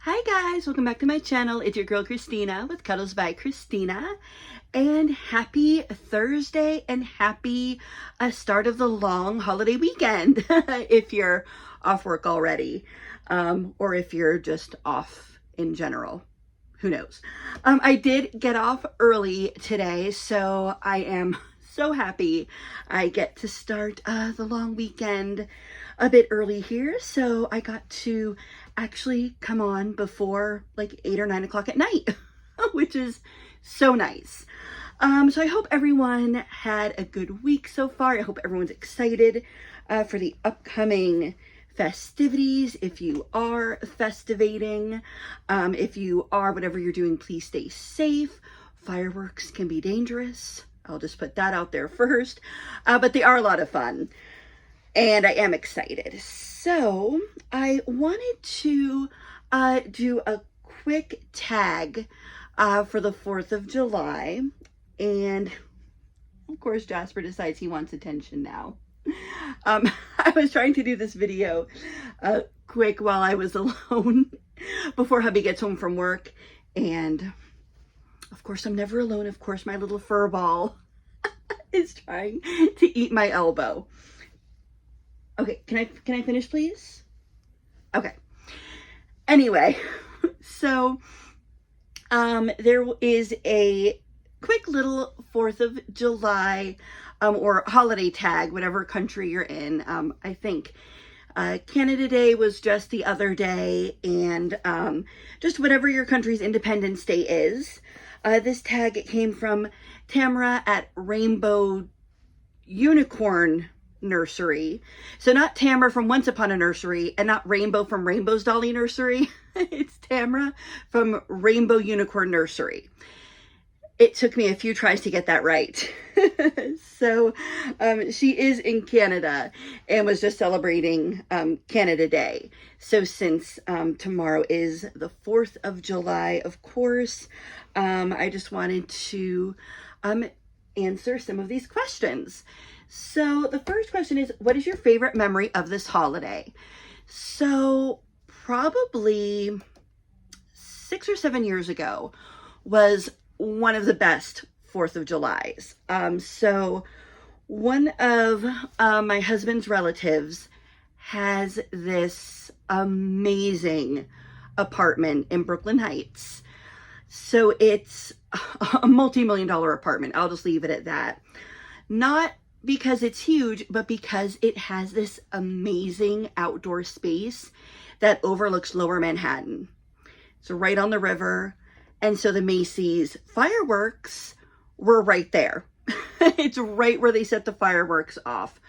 Hi guys, welcome back to my channel. It's your girl Christina with Cuddles by Christina, and happy Thursday and happy start of the long holiday weekend if you're off work already, or if you're just off in general. Who knows? I did get off early today, so I am so happy I get to start the long weekend a bit early here. So I got to actually come on before like 8 or 9 o'clock at night, which is so nice. So I hope everyone had a good week so far. I hope everyone's excited for the upcoming festivities. If you are festivating, if you are, whatever you're doing, please stay safe. Fireworks can be dangerous. I'll just put that out there first, but they are a lot of fun and I am excited. So I wanted to do a quick tag for the 4th of July, and of course Jasper decides he wants attention now. I was trying to do this video quick while I was alone before hubby gets home from work, and of course I'm never alone. Of course my little fur ball is trying to eat my elbow. Okay, can I finish please? Okay. Anyway, so there is a quick little 4th of July or holiday tag, whatever country you're in. I think Canada Day was just the other day, and just whatever your country's Independence Day is. This tag came from Tamara at Rainbow Unicorn Nursery. So not Tamara from Once Upon a Nursery, and not Rainbow from Rainbow's Dolly Nursery. It's Tamara from Rainbow Unicorn Nursery. It took me a few tries to get that right. So she is in Canada and was just celebrating Canada Day. So since tomorrow is the 4th of July, of course, I just wanted to answer some of these questions. So the first question is, what is your favorite memory of this holiday? So probably 6 or 7 years ago was one of the best 4th of Julys. So one of my husband's relatives has this amazing apartment in Brooklyn Heights. So it's a multi-million-dollar apartment. I'll just leave it at that. Not because it's huge, but because it has this amazing outdoor space that overlooks Lower Manhattan. It's right on the river. And so the Macys fireworks were right there. It's right where they set the fireworks off.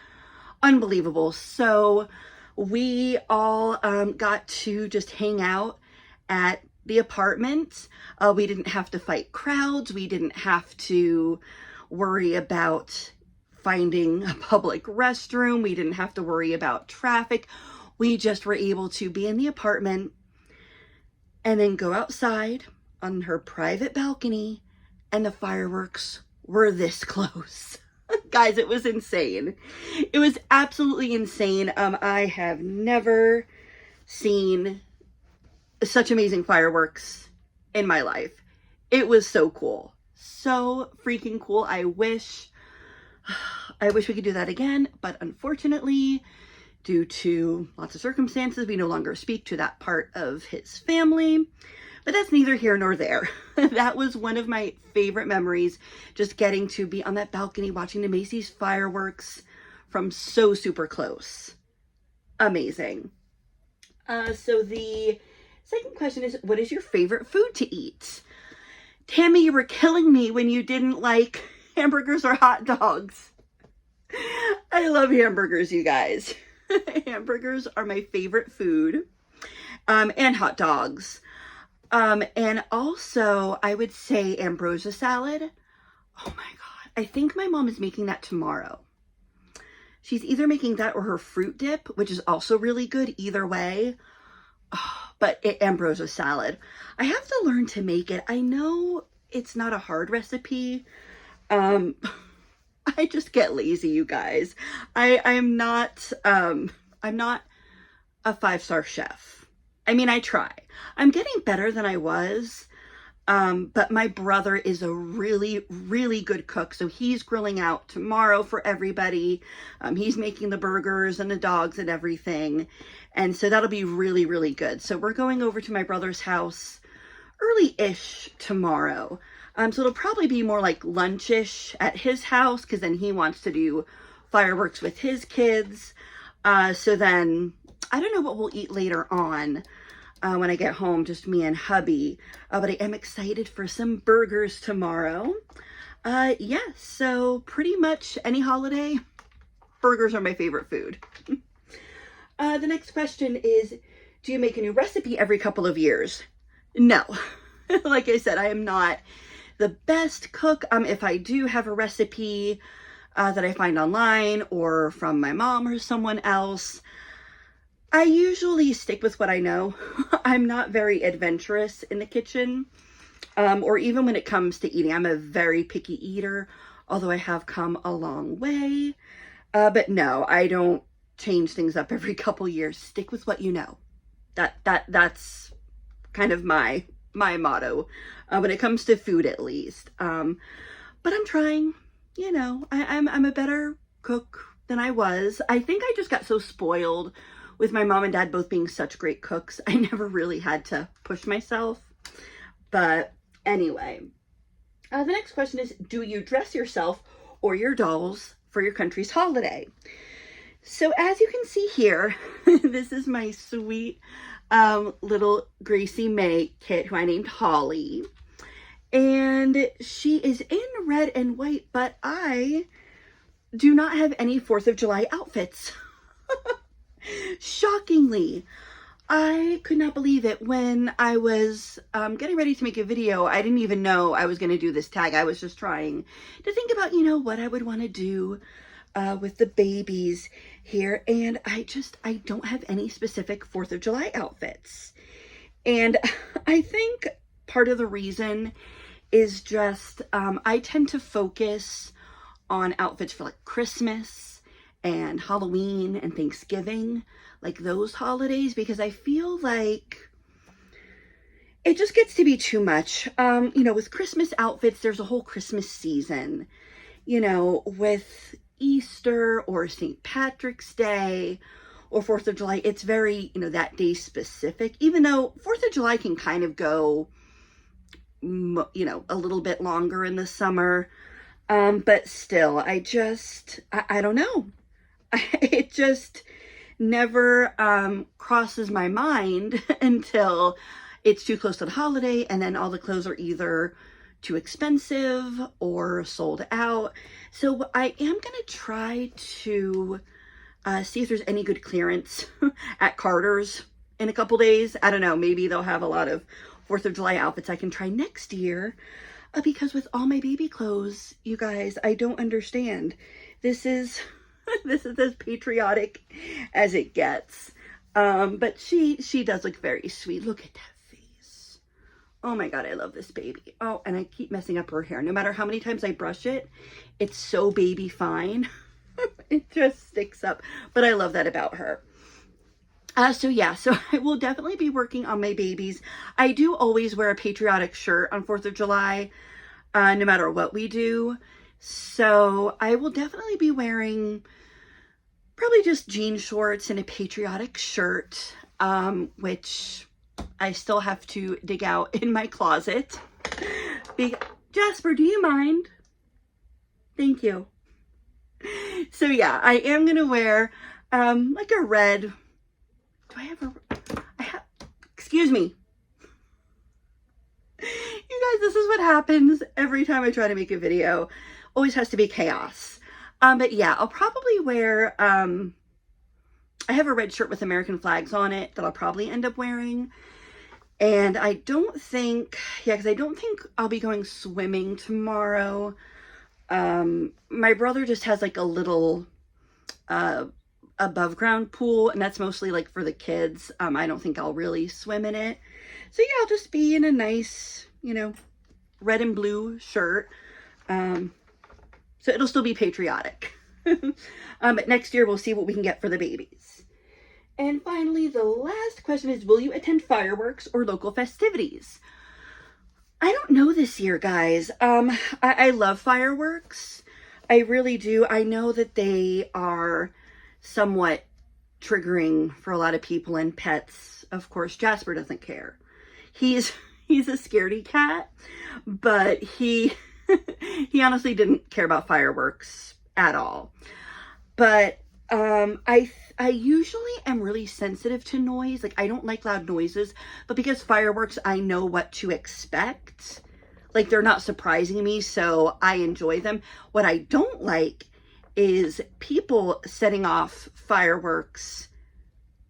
Unbelievable. So we all got to just hang out at the apartment. We didn't have to fight crowds. We didn't have to worry about finding a public restroom. We didn't have to worry about traffic. We just were able to be in the apartment and then go outside on her private balcony, and the fireworks were this close. Guys, it was insane. It was absolutely insane. I have never seen such amazing fireworks in my life. It was so cool. So freaking cool. I wish we could do that again, but unfortunately, due to lots of circumstances, we no longer speak to that part of his family. But that's neither here nor there. That was one of my favorite memories, just getting to be on that balcony watching the Macys fireworks from so super close. Amazing. So the second question is, what is your favorite food to eat? Tammy, you were killing me when you didn't like hamburgers or hot dogs. I love hamburgers, you guys. Hamburgers are my favorite food, and hot dogs. And also I would say ambrosia salad. Oh my God. I think my mom is making that tomorrow. She's either making that or her fruit dip, which is also really good either way. Oh, but ambrosia salad. I have to learn to make it. I know it's not a hard recipe. I just get lazy, you guys. I'm not a 5-star chef. I mean, I try. I'm getting better than I was. But my brother is a really, really good cook. So he's grilling out tomorrow for everybody. He's making the burgers and the dogs and everything. And so that'll be really, really good. So we're going over to my brother's house early-ish tomorrow. So it'll probably be more like lunch-ish at his house, because then he wants to do fireworks with his kids. So then I don't know what we'll eat later on. When I get home, just me and hubby. But I am excited for some burgers tomorrow. Yeah, so pretty much any holiday, burgers are my favorite food. The next question is, do you make a new recipe every couple of years? No. Like I said, I am not the best cook. If I do have a recipe that I find online or from my mom or someone else, I usually stick with what I know. I'm not very adventurous in the kitchen, or even when it comes to eating. I'm a very picky eater, although I have come a long way. But no, I don't change things up every couple years. Stick with what you know. That's kind of my motto when it comes to food, at least. But I'm trying. You know, I'm a better cook than I was. I think I just got so spoiled with my mom and dad both being such great cooks. I never really had to push myself. But anyway, the next question is, do you dress yourself or your dolls for your country's holiday? So as you can see here, this is my sweet little Gracie May kit, who I named Holly. And she is in red and white, but I do not have any 4th of July outfits. Shockingly, I could not believe it. When I was getting ready to make a video, I didn't even know I was going to do this tag. I was just trying to think about, you know, what I would want to do with the babies here. And I don't have any specific 4th of July outfits. And I think part of the reason is just I tend to focus on outfits for like Christmas and Halloween and Thanksgiving, like those holidays, because I feel like it just gets to be too much. You know, with Christmas outfits, there's a whole Christmas season. You know, with Easter or St. Patrick's Day or 4th of July, it's very, you know, that day specific, even though 4th of July can kind of go, you know, a little bit longer in the summer. But still, I don't know. It just never crosses my mind until it's too close to the holiday, and then all the clothes are either too expensive or sold out. So I am going to try to see if there's any good clearance at Carter's in a couple days. I don't know, maybe they'll have a lot of 4th of July outfits I can try next year, because with all my baby clothes, you guys, I don't understand. This is this is as patriotic as it gets. But she does look very sweet. Look at that face. Oh my God, I love this baby. Oh, and I keep messing up her hair. No matter how many times I brush it, it's so baby fine. It just sticks up. But I love that about her. So yeah, so I will definitely be working on my babies. I do always wear a patriotic shirt on 4th of July, no matter what we do. So I will definitely be wearing probably just jean shorts and a patriotic shirt, which I still have to dig out in my closet. Jasper, do you mind? Thank you. So yeah, I am going to wear like a red... excuse me. You guys, this is what happens every time I try to make a video. Always has to be chaos. But yeah, I'll probably wear, I have a red shirt with American flags on it that I'll probably end up wearing. And I don't think, because I don't think I'll be going swimming tomorrow. My brother just has like a little, above ground pool, and that's mostly like for the kids. I don't think I'll really swim in it. So yeah, I'll just be in a nice, you know, red and blue shirt. So it'll still be patriotic. But next year we'll see what we can get for the babies. And finally, the last question is, will you attend fireworks or local festivities? I don't know this year, guys. I love fireworks. I really do. I know that they are somewhat triggering for a lot of people and pets. Of course, Jasper doesn't care. He's a scaredy cat, but he he honestly didn't care about fireworks at all. But I usually am really sensitive to noise. Like, I don't like loud noises, but because fireworks, I know what to expect. Like, they're not surprising me, so I enjoy them. What I don't like is people setting off fireworks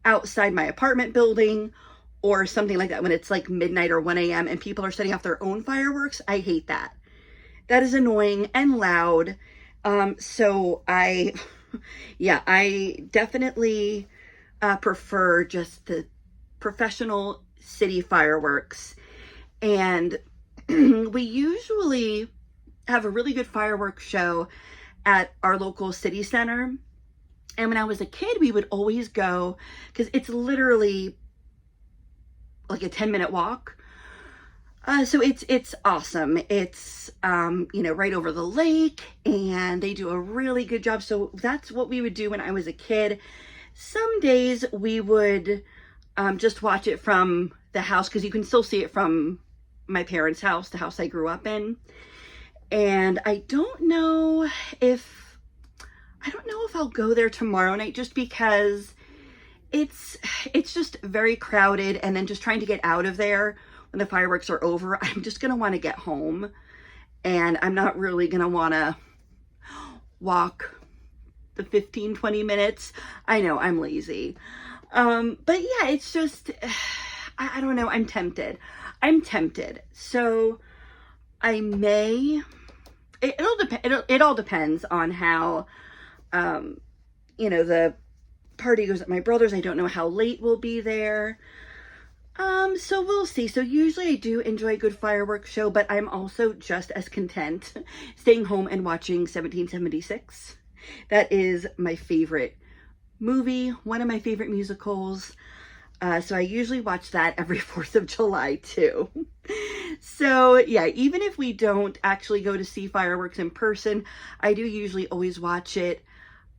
outside my apartment building or something like that when it's like midnight or 1 a.m. and people are setting off their own fireworks. I hate that. That is annoying and loud. So I definitely prefer just the professional city fireworks. And we usually have a really good fireworks show at our local city center. And when I was a kid, we would always go, because it's literally like a 10-minute walk. So it's awesome. It's, right over the lake, and they do a really good job. So that's what we would do when I was a kid. Some days we would just watch it from the house, because you can still see it from my parents' house, the house I grew up in. And I don't know if I'll go there tomorrow night, just because it's just very crowded, and then just trying to get out of there when the fireworks are over, I'm just going to want to get home, and I'm not really going to want to walk the 15-20 minutes. I know, I'm lazy. But yeah, it's just, I don't know, I'm tempted. So I may, it all depends on how, the party goes at my brother's. I don't know how late we'll be there. So we'll see. So usually I do enjoy a good fireworks show, but I'm also just as content staying home and watching 1776. That is my favorite movie, one of my favorite musicals. So I usually watch that every 4th of July too. So yeah, even if we don't actually go to see fireworks in person, I do usually always watch it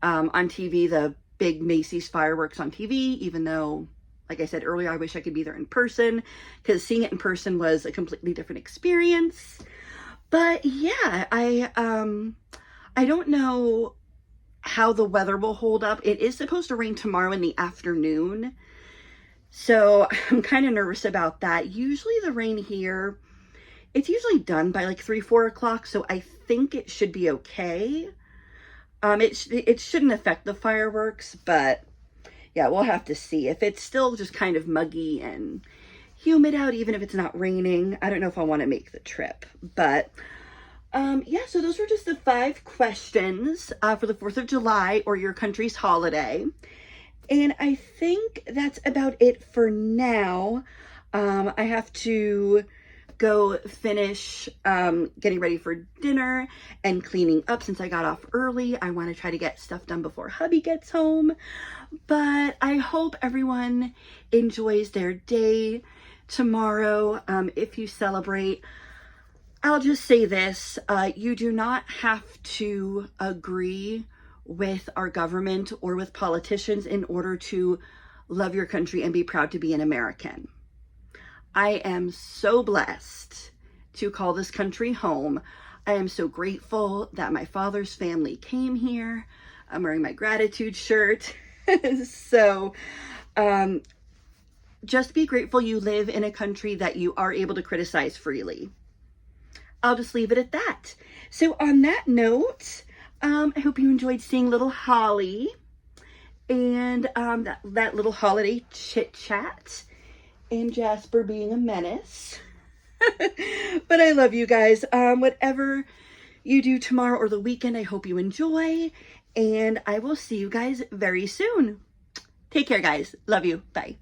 on TV, the big Macys fireworks on TV, even though, like I said earlier, I wish I could be there in person, because seeing it in person was a completely different experience. But yeah, I don't know how the weather will hold up. It is supposed to rain tomorrow in the afternoon, so I'm kind of nervous about that. Usually the rain here, it's usually done by like 3-4 o'clock, so I think it should be okay. It shouldn't affect the fireworks, but yeah, we'll have to see. If it's still just kind of muggy and humid out, even if it's not raining, I don't know if I want to make the trip. But yeah, so those were just the 5 questions for the 4th of July or your country's holiday. And I think that's about it for now. I have to go finish getting ready for dinner and cleaning up since I got off early. I want to try to get stuff done before hubby gets home. But I hope everyone enjoys their day tomorrow. If you celebrate, I'll just say this, you do not have to agree with our government or with politicians in order to love your country and be proud to be an American. I am so blessed to call this country home. I am so grateful that my father's family came here. I'm wearing my gratitude shirt. So just be grateful you live in a country that you are able to criticize freely. I'll just leave it at that. So on that note, I hope you enjoyed seeing little Holly and that little holiday chit-chat and Jasper being a menace. But I love you guys. Whatever you do tomorrow or the weekend, I hope you enjoy, and I will see you guys very soon. Take care, guys. Love you. Bye.